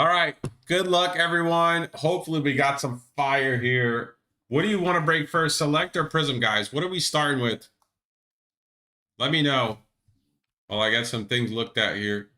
All right. Good luck, everyone. Hopefully, we got some fire here. What do you want to break first? Select or Prizm, guys? What are we starting with? Let me know. Well, I got some things looked at here.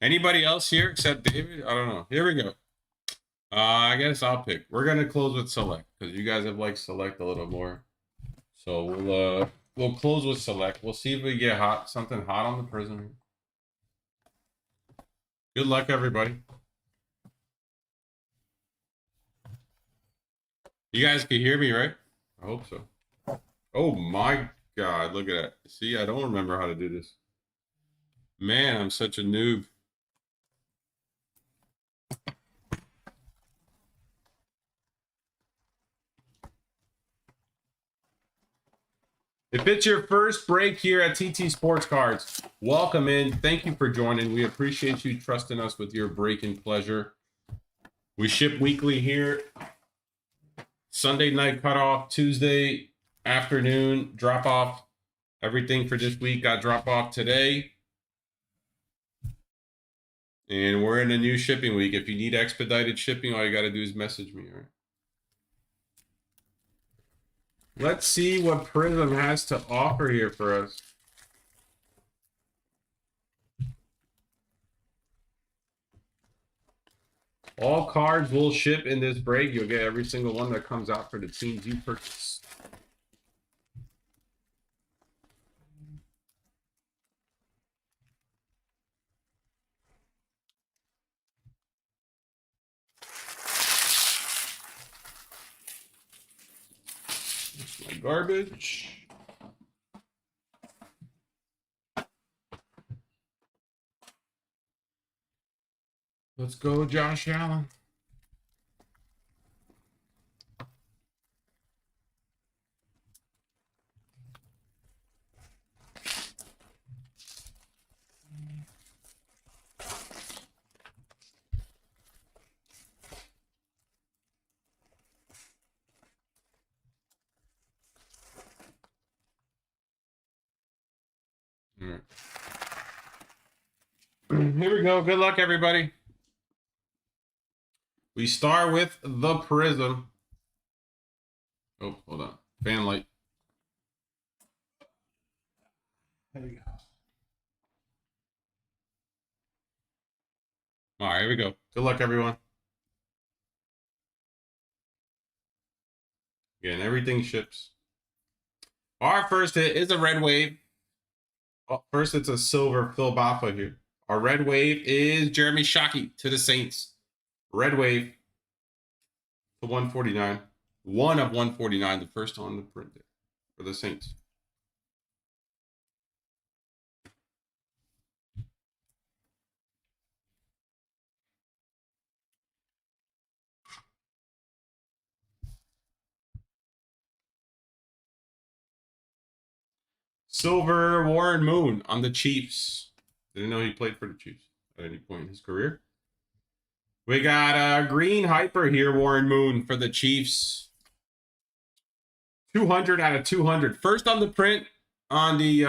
Anybody else here except David? I don't know. Here we go. I guess I'll pick. We're gonna close with select because you guys have liked select a little more. So we'll close with select. We'll see if we get something hot on the Prizm. Good luck, everybody. You guys can hear me, right? I hope so. Oh my God, look at that. See, I don't remember how to do this. Man, I'm such a noob. If it's your first break here at TT Sports Cards, welcome in. Thank you for joining. We appreciate you trusting us with your break-in pleasure. We ship weekly here. Sunday night cutoff, Tuesday afternoon drop off. Everything for this week got drop off today. And we're in a new shipping week. If you need expedited shipping, all you got to do is message me, all right? Let's see what Prizm has to offer here for us. All cards will ship in this break. You'll get every single one that comes out for the teams you purchase. That's my garbage. Let's go, Josh Allen. All right. Here we go. Good luck, everybody. We start with the Prizm. Oh, hold on. Fan light. There you go. All right, here we go. Good luck, everyone. Again, everything ships. Our first hit is a red wave. Oh, first, it's a silver Phil Baffa here. Our red wave is Jeremy Shockey to the Saints. Red wave to 149. One of 149, the first on the print there for the Saints. Silver Warren Moon on the Chiefs. Didn't know he played for the Chiefs at any point in his career. We got a green hyper here, Warren Moon for the Chiefs. 200 out of 200. First on the print on the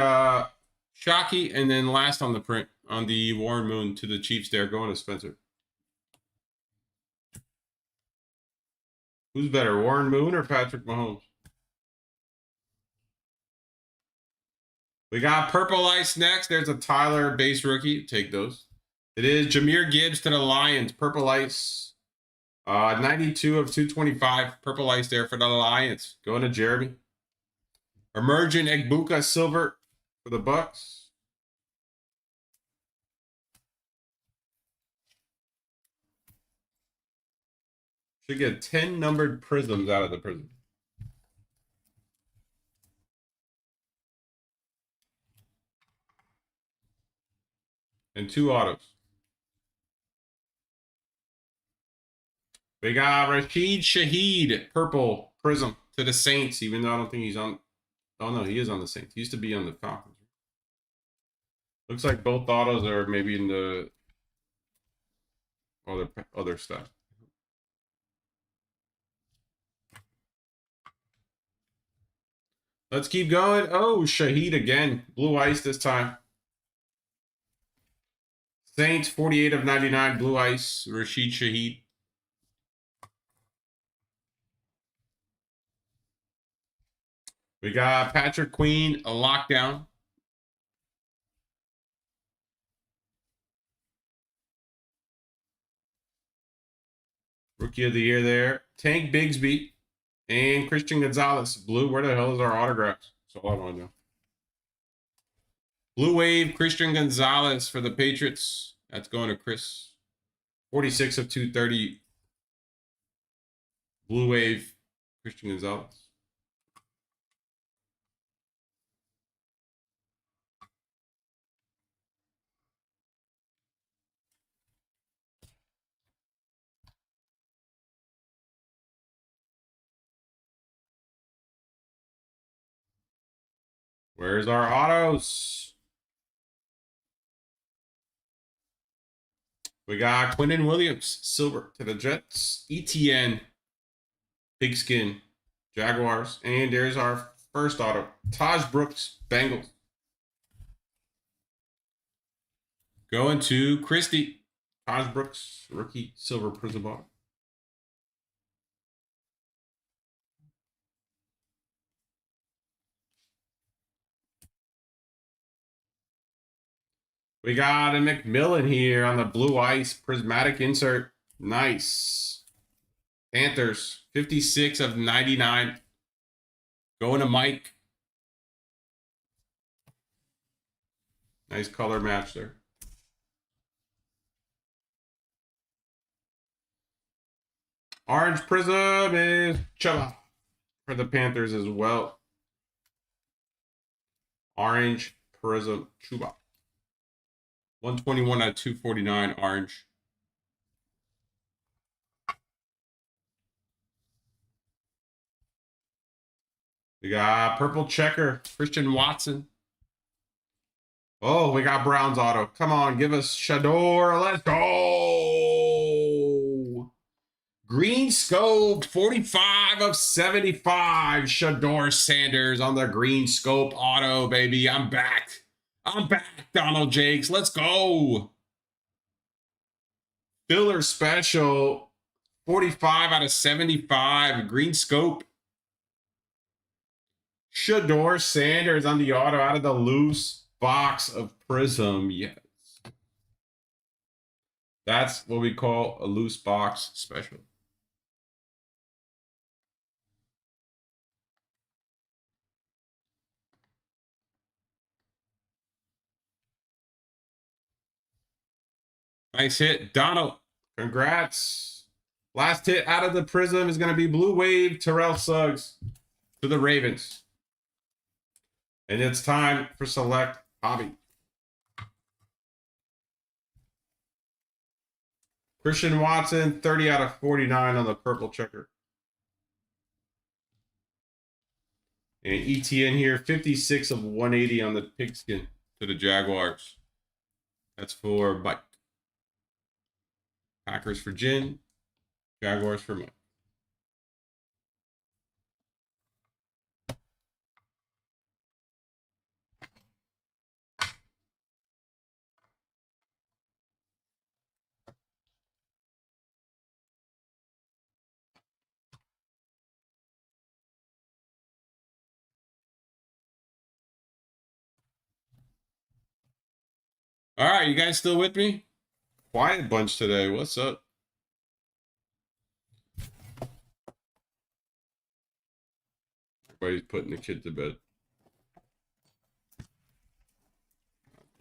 Shockey, and then last on the print on the Warren Moon to the Chiefs there, going to Spencer. Who's better, Warren Moon or Patrick Mahomes? We got Purple Ice next. There's a Tyler base rookie. Take those. It is Jahmyr Gibbs to the Lions. Purple Ice. 92 of 225. Purple Ice there for the Lions. Going to Jeremy. Emergent Egbuka Silver for the Bucks. Should get 10 numbered Prizms out of the Prizm. And 2 autos. We got Rashid Shaheed, purple Prizm to the Saints, even though I don't think he's on. Oh, no, he is on the Saints. He used to be on the Falcons. Looks like both autos are maybe in the other stuff. Let's keep going. Oh, Shaheed again. Blue ice this time. Saints, 48 of 99. Blue ice. Rashid Shaheed. We got Patrick Queen, a lockdown. Rookie of the year there. Tank Bigsby and Christian Gonzalez. Blue, where the hell is our autographs? That's all I want to know. Blue Wave, Christian Gonzalez for the Patriots. That's going to Chris. 46 of 230. Blue Wave, Christian Gonzalez. Where's our autos? We got Quinnen Williams, silver to the Jets. ETN, Pigskin, Jaguars. And there's our first auto. Taj Brooks, Bengals. Going to Christie. Taj Brooks, rookie, silver Prizm auto. We got a McMillan here on the blue ice. Prismatic insert. Nice. Panthers, 56 of 99. Going to Mike. Nice color match there. Orange Prizm is Chuba for the Panthers as well. Orange Prizm Chuba. 121 out of 249 orange. We got purple checker, Christian Watson. Oh, we got Brown's auto. Come on, give us Shador. Let's go. Green scope, 45 of 75. Shador Sanders on the green scope auto, baby. I'm back. I'm back, Donald Jakes. Let's go. Filler special, 45 out of 75. Green scope. Shador Sanders on the auto out of the loose box of Prizm. Yes. That's what we call a loose box special. Nice hit, Donald. Congrats. Last hit out of the Prizm is going to be Blue Wave, Terrell Suggs to the Ravens. And it's time for Select Hobby. Christian Watson, 30 out of 49 on the purple checker. And ETN here, 56 of 180 on the pigskin to the Jaguars. That's for Mike. Packers for Jin. Jaguars for Mike. All right, you guys still with me? Quiet bunch today. What's up? Everybody's putting the kid to bed.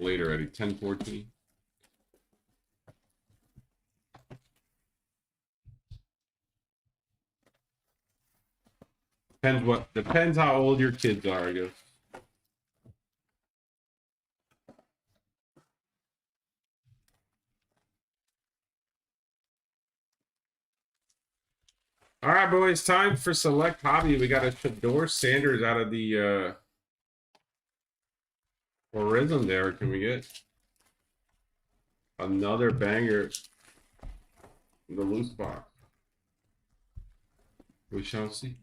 Late already, 10:14. Depends how old your kids are, I guess. All right, boys. Time for select hobby. We got a Shador Sanders out of the Prizm there. Can we get another banger in the loose box? We shall see.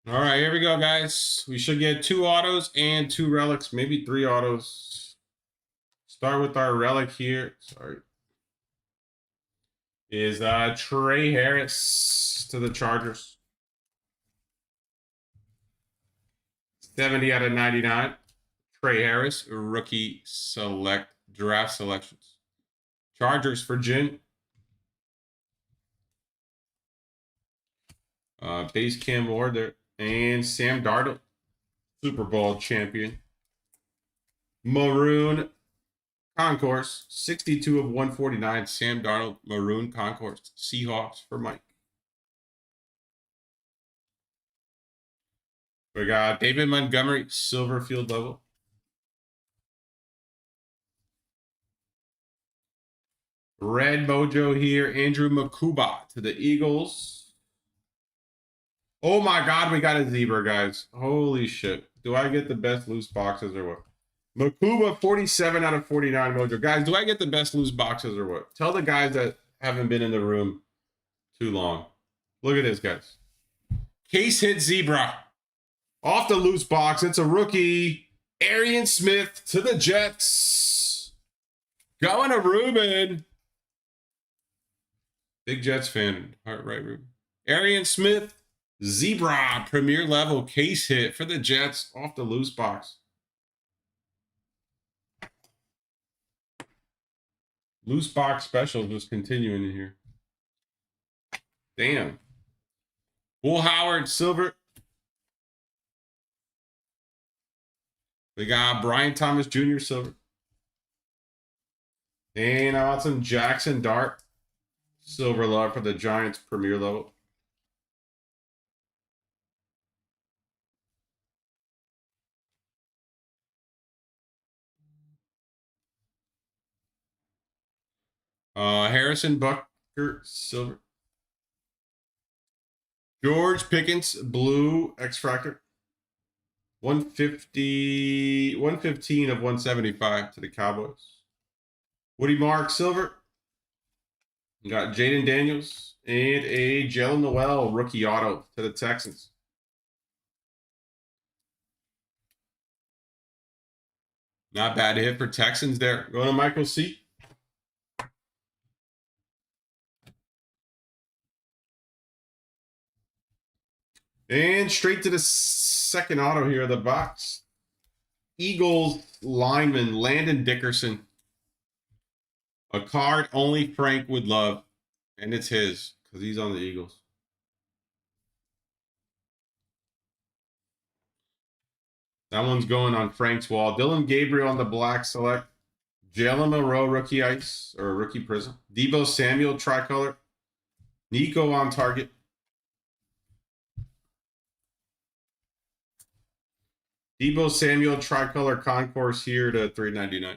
All right, here we go, guys. We should get 2 autos and 2 relics, maybe 3 autos. Start with our relic here. Sorry. Is Trey Harris to the Chargers. 70 out of 99. Trey Harris, rookie select draft selections. Chargers for Jin. Base Cam Ward there. And Sam Darnold, Super Bowl champion. Maroon Concourse, 62 of 149. Sam Darnold, Maroon Concourse. Seahawks for Mike. We got David Montgomery, silver field level. Red Mojo here, Andrew Makuba to the Eagles. Oh my God, we got a zebra, guys. Holy shit. Do I get the best loose boxes or what? Makuba, 47 out of 49 Mojo. Guys, do I get the best loose boxes or what? Tell the guys that haven't been in the room too long. Look at this, guys. Case hit zebra. Off the loose box, it's a rookie. Arian Smith to the Jets. Going to Ruben. Big Jets fan. Heart right, Ruben. Arian Smith. Zebra, premier level case hit for the Jets off the loose box. Loose box special just continuing in here. Damn. Bull Howard, silver. We got Brian Thomas Jr., silver. And I want some Jackson Dart, silver love for the Giants premier level. Harrison Bucker, silver. George Pickens, blue X-Fractor. 115 of 175 to the Cowboys. Woody Mark, silver. We got Jaden Daniels and a Jalen Noel rookie auto to the Texans. Not bad hit for Texans there. Going to Michael C. And straight to the second auto here of the box. Eagles lineman Landon Dickerson. A card only Frank would love. And it's his because he's on the Eagles. That one's going on Frank's wall. Dylan Gabriel on the black select. Jalen Monroe rookie ice or rookie Prizm. Deebo Samuel tricolor. Nico on target. Deebo Samuel tricolor concourse here to $3.99.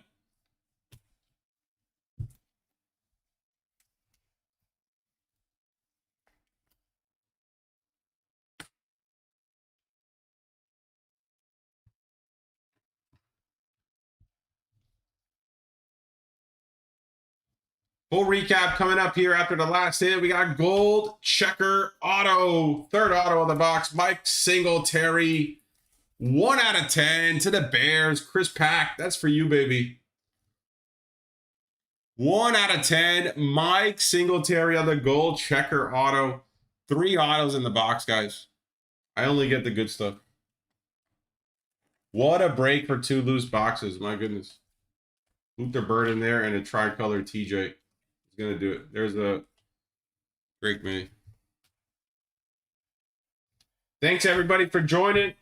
Full recap coming up here after the last hit. We got gold checker auto. Third auto of the box. Mike Singletary. 1 out of 10 to the Bears. Chris Pack. That's for you, baby. 1 out of 10. Mike Singletary on the gold checker auto. 3 autos in the box, guys. I only get the good stuff. What a break for 2 loose boxes. My goodness. Luther Bird in there and a tricolor TJ. He's going to do it. There's a Drake May. Thanks, everybody, for joining.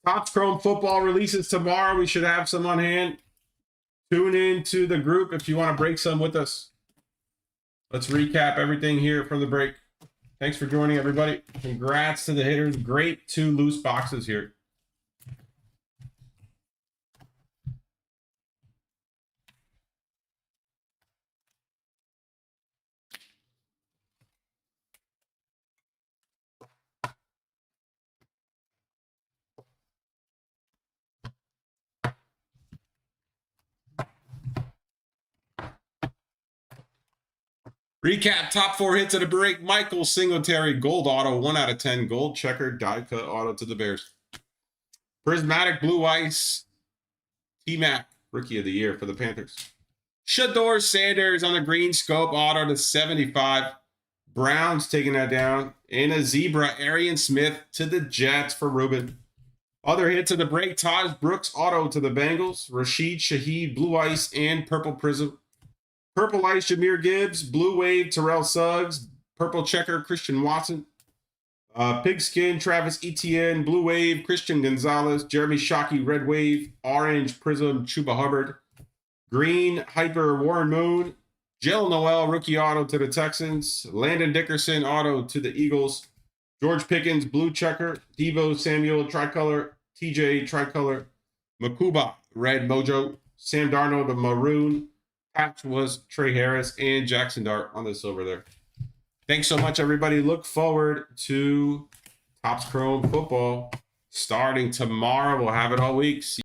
Topps Chrome football releases tomorrow. We should have some on hand. Tune in to the group if you want to break some with us. Let's recap everything here from the break. Thanks for joining, everybody. Congrats to the hitters. Great 2 loose boxes here. Recap, top 4 hits of the break. Michael Singletary, gold auto, 1 out of 10. Gold checker, die cut auto to the Bears. Prismatic blue ice, T-Mac, rookie of the year for the Panthers. Shador Sanders on the green scope auto to 75. Browns taking that down. And a zebra, Arian Smith to the Jets for Ruben. Other hits of the break, Taj Brooks auto to the Bengals. Rashid Shaheed, blue ice and purple Prizm. Purple ice, Jahmyr Gibbs. Blue wave, Terrell Suggs. Purple checker, Christian Watson. Pigskin, Travis Etienne. Blue wave, Christian Gonzalez. Jeremy Shockey, red wave. Orange Prizm, Chuba Hubbard. Green hyper, Warren Moon. Jill Noel, rookie auto to the Texans. Landon Dickerson, auto to the Eagles. George Pickens, blue checker. Devo Samuel, tricolor. TJ, tricolor. Makuba, red mojo. Sam Darnold, the maroon. Patch was Trey Harris and Jackson Dart on the silver there. Thanks so much, everybody. Look forward to Topps Chrome football starting tomorrow. We'll have it all week.